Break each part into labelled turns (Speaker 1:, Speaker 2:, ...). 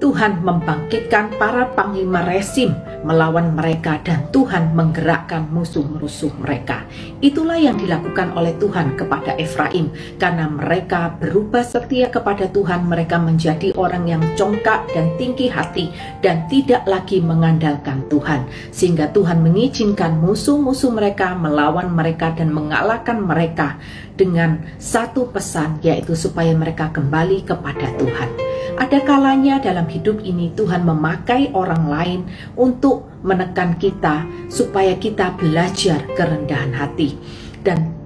Speaker 1: Tuhan membangkitkan para panglima rezim melawan mereka dan Tuhan menggerakkan musuh-musuh mereka. Itulah yang dilakukan oleh Tuhan kepada Efraim. Karena mereka berubah setia kepada Tuhan, mereka menjadi orang yang congkak dan tinggi hati dan tidak lagi mengandalkan Tuhan. Sehingga Tuhan mengizinkan musuh-musuh mereka melawan mereka dan mengalahkan mereka dengan satu pesan, yaitu supaya mereka kembali kepada Tuhan. Ada kalanya dalam hidup ini Tuhan memakai orang lain untuk menekan kita supaya kita belajar kerendahan hati.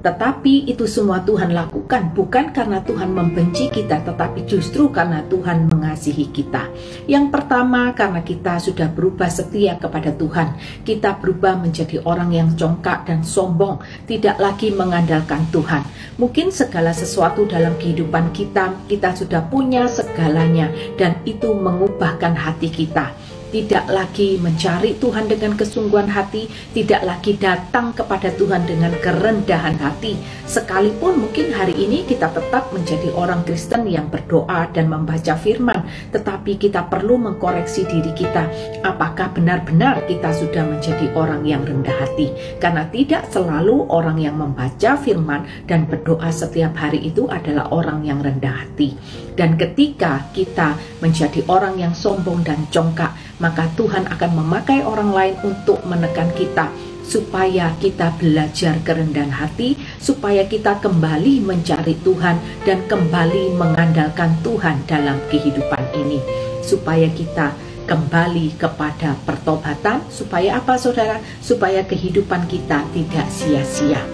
Speaker 1: Tetapi itu semua Tuhan lakukan bukan karena Tuhan membenci kita, tetapi justru karena Tuhan mengasihi kita. Yang pertama, karena kita sudah berubah setia kepada Tuhan. Kita berubah menjadi orang yang congkak dan sombong, tidak lagi mengandalkan Tuhan. Mungkin segala sesuatu dalam kehidupan kita sudah punya segalanya, dan itu mengubahkan hati kita. Tidak lagi mencari Tuhan dengan kesungguhan hati, tidak lagi datang kepada Tuhan dengan kerendahan hati. Sekalipun mungkin hari ini kita tetap menjadi orang Kristen yang berdoa dan membaca firman, tetapi kita perlu mengkoreksi diri kita. Apakah benar-benar kita sudah menjadi orang yang rendah hati? Karena tidak selalu orang yang membaca firman dan berdoa setiap hari itu adalah orang yang rendah hati. Dan ketika kita menjadi orang yang sombong dan congkak, maka Tuhan akan memakai orang lain untuk menekan kita, supaya kita belajar kerendahan hati, supaya kita kembali mencari Tuhan dan kembali mengandalkan Tuhan dalam kehidupan ini, supaya kita kembali kepada pertobatan. Supaya apa, saudara? Supaya kehidupan kita tidak sia-sia.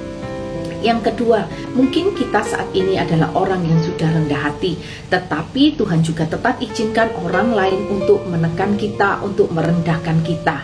Speaker 1: Yang kedua, mungkin kita saat ini adalah orang yang sudah rendah hati, tetapi Tuhan juga tetap izinkan orang lain untuk menekan kita, untuk merendahkan kita.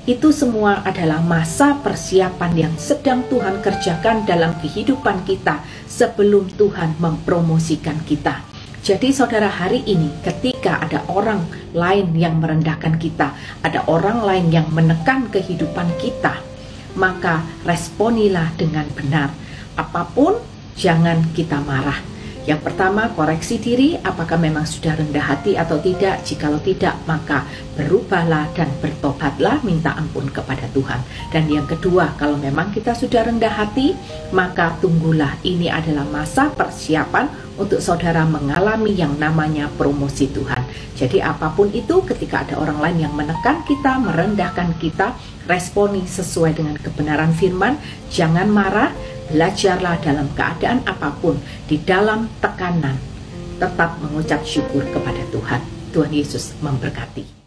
Speaker 1: Itu semua adalah masa persiapan yang sedang Tuhan kerjakan dalam kehidupan kita sebelum Tuhan mempromosikan kita. Jadi saudara, hari ini ketika ada orang lain yang merendahkan kita, ada orang lain yang menekan kehidupan kita, maka responilah dengan benar. Apapun, jangan kita marah. Yang pertama, koreksi diri, apakah memang sudah rendah hati atau tidak. Jikalau tidak, maka berubahlah dan bertobatlah, minta ampun kepada Tuhan. Dan yang kedua, kalau memang kita sudah rendah hati, maka tunggulah. Ini adalah masa persiapan untuk saudara mengalami yang namanya promosi Tuhan. Jadi apapun itu, ketika ada orang lain yang menekan kita, merendahkan kita, responi sesuai dengan kebenaran firman. Jangan marah. Belajarlah dalam keadaan apapun, di dalam tekanan, tetap mengucap syukur kepada Tuhan. Tuhan Yesus memberkati.